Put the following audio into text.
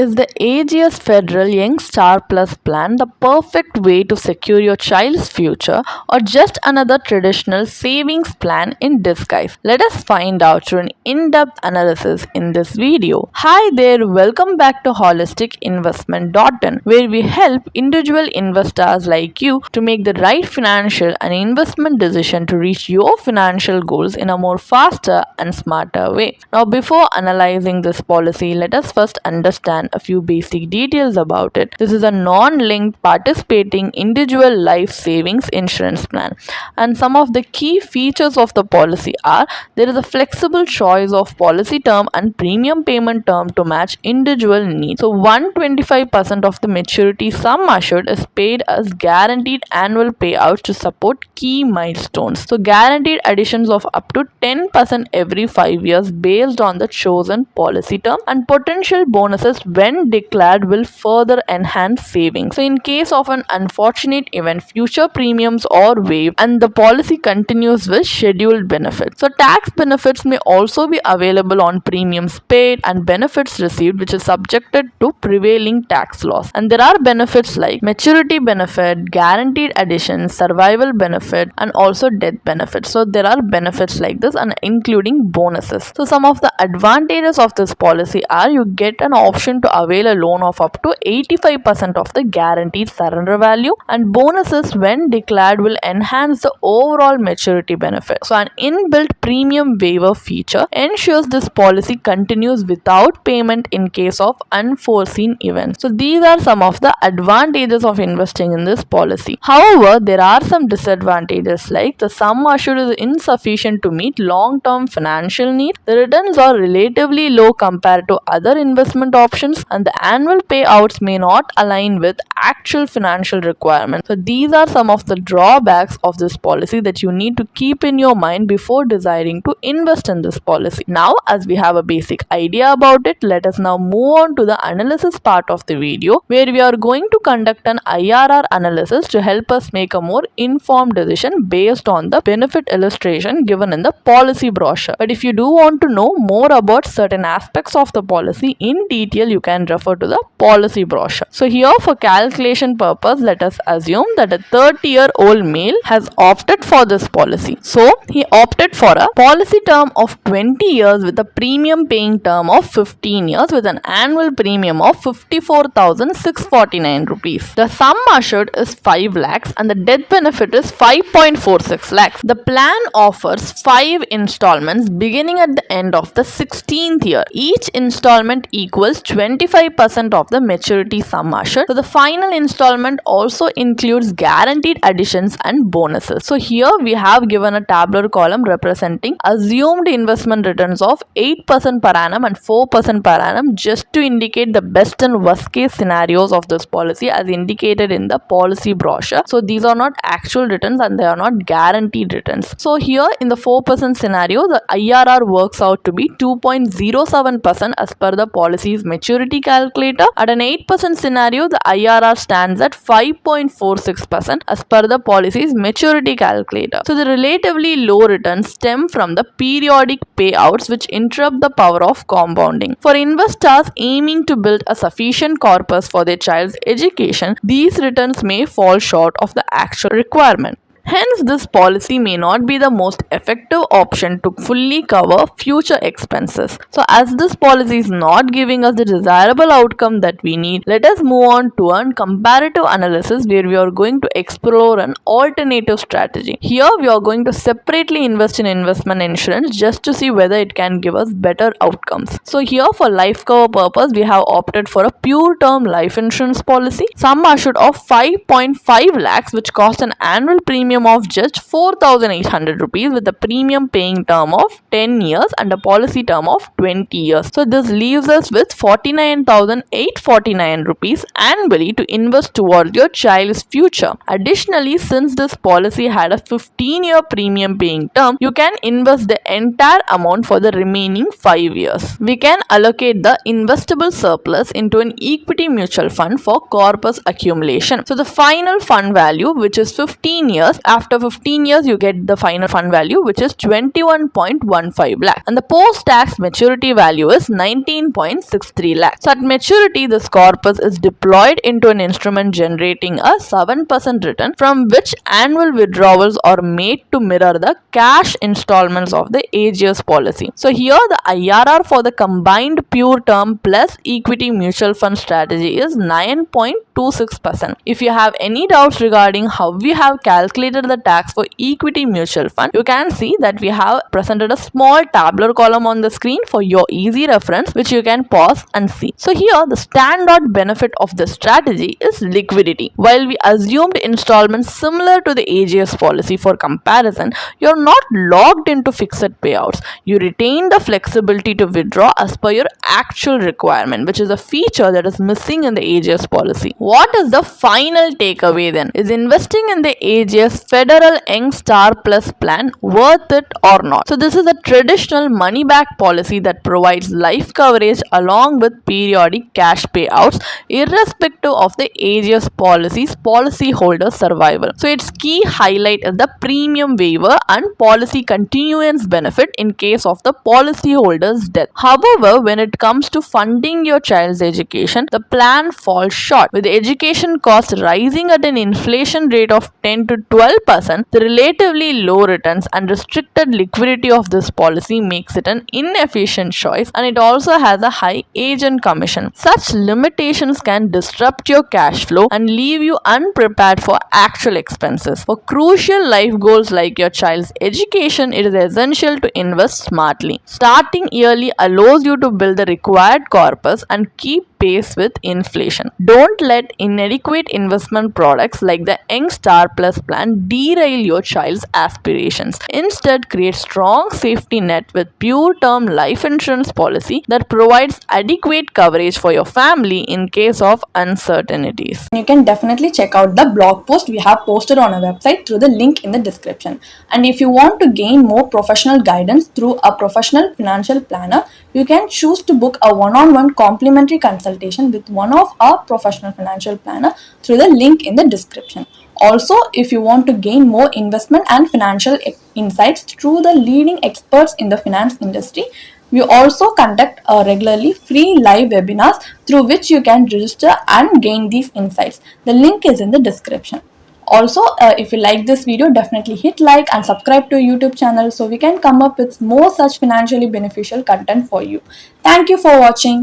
Is the Ageas Federal Young Star Plus plan the perfect way to secure your child's future, or just another traditional savings plan in disguise? Let us find out through an in-depth analysis in this video. Hi there, welcome back to holisticinvestment.in, where we help individual investors like you to make the right financial and investment decision to reach your financial goals in a more faster and smarter way. Now, before analyzing this policy, let us first understand a few basic details about it. This is a non-linked participating individual life savings insurance plan, and some of the key features of the policy are: there is a flexible choice of policy term and premium payment term to match individual needs. So 125% of the maturity sum assured is paid as guaranteed annual payouts to support key milestones. So guaranteed additions of up to 10% every 5 years based on the chosen policy term, and potential bonuses when declared will further enhance savings. So in case of an unfortunate event, future premiums are waived and the policy continues with scheduled benefits. So tax benefits may also be available on premiums paid and benefits received, which is subjected to prevailing tax laws. And there are benefits like maturity benefit, guaranteed addition, survival benefit, and also death benefits. So there are benefits like this, and including bonuses. So some of the advantages of this policy are: you get an option to avail a loan of up to 85% of the guaranteed surrender value, and bonuses when declared will enhance the overall maturity benefit. So an inbuilt premium waiver feature ensures this policy continues without payment in case of unforeseen events. So these are some of the advantages of investing in this policy. However, there are some disadvantages, like the sum assured is insufficient to meet long-term financial needs, the returns are relatively low compared to other investment options, and the annual payouts may not align with actual financial requirements. So these are some of the drawbacks of this policy that you need to keep in your mind before deciding to invest in this policy. Now, as we have a basic idea about it, let us now move on to the analysis part of the video, where we are going to conduct an IRR analysis to help us make a more informed decision based on the benefit illustration given in the policy brochure. But if you do want to know more about certain aspects of the policy in detail, you can refer to the policy brochure. So here, for calculation purpose, let us assume that a 30-year-old male has opted for this policy. So he opted for a policy term of 20 years with a premium paying term of 15 years with an annual premium of 54,649 rupees. The sum assured is 5 lakhs and the death benefit is 5.46 lakhs. The plan offers 5 installments beginning at the end of the 16th year. Each installment equals 25% of the maturity sum assured. So the final installment also includes guaranteed additions and bonuses. So here we have given a tabular column representing assumed investment returns of 8% per annum and 4% per annum, just to indicate the best and worst case scenarios of this policy as indicated in the policy brochure. So these are not actual returns and they are not guaranteed returns. So here in the 4% scenario, the IRR works out to be 2.07% as per the policy's maturity calculator. At an 8% scenario, the IRR stands at 5.46% as per the policy's maturity calculator. So the relatively low returns stem from the periodic payouts which interrupt the power of compounding. For investors aiming to build a sufficient corpus for their child's education, these returns may fall short of the actual requirement. Hence, this policy may not be the most effective option to fully cover future expenses. So, as this policy is not giving us the desirable outcome that we need, let us move on to a comparative analysis where we are going to explore an alternative strategy. Here, we are going to separately invest in investment insurance just to see whether it can give us better outcomes. So, here for life cover purpose, we have opted for a pure term life insurance policy, sum assured of 5.5 lakhs, which costs an annual premium of just 4,800 rupees with a premium paying term of 10 years and a policy term of 20 years. So this leaves us with 49,849 rupees annually to invest towards your child's future. Additionally, since this policy had a 15-year premium paying term, you can invest the entire amount for the remaining 5 years. We can allocate the investable surplus into an equity mutual fund for corpus accumulation. So the final fund value, which is 15 years, After 15 years, you get the final fund value, which is 21.15 lakh, and the post-tax maturity value is 19.63 lakh. So at maturity, this corpus is deployed into an instrument generating a 7% return, from which annual withdrawals are made to mirror the cash installments of the Ageas policy. So here the IRR for the combined pure term plus equity mutual fund strategy is 9.26%. If you have any doubts regarding how we have calculated the tax for equity mutual fund, you can see that we have presented a small tabular column on the screen for your easy reference, which you can pause and see. So here the standout benefit of this strategy is liquidity. While we assumed installments similar to the Ageas policy for comparison, you're not locked into fixed payouts. You retain the flexibility to withdraw as per your actual requirement, which is a feature that is missing in the Ageas policy. What is the final takeaway then? Is investing in the Ageas Federal Young Star Plus plan worth it or not? So this is a traditional money back policy that provides life coverage along with periodic cash payouts irrespective of the Ageas policy's policyholder survival. So its key highlight is the premium waiver and policy continuance benefit in case of the policyholder's death. However, when it comes to funding your child's education, the plan falls short. With education costs rising at an inflation rate of 10 to 12%, the relatively low returns and restricted liquidity of this policy makes it an inefficient choice, and it also has a high agent commission. Such limitations can disrupt your cash flow and leave you unprepared for actual expenses. For crucial life goals like your child's education, it is essential to invest smartly. Starting early allows you to build the required corpus and keep pace with inflation. Don't let inadequate investment products like the Young Star Plus plan derail your child's aspirations. Instead, create strong safety net with pure term life insurance policy that provides adequate coverage for your family in case of uncertainties. You can definitely check out the blog post we have posted on our website through the link in the description. And if you want to gain more professional guidance through a professional financial planner, you can choose to book a one-on-one complimentary consultation with one of our professional financial planner through the link in the description. Also, if you want to gain more investment and financial insights through the leading experts in the finance industry, we also conduct regularly free live webinars through which you can register and gain these insights. The link is in the description. Also, if you like this video, definitely hit like and subscribe to our YouTube channel so we can come up with more such financially beneficial content for you. Thank you for watching.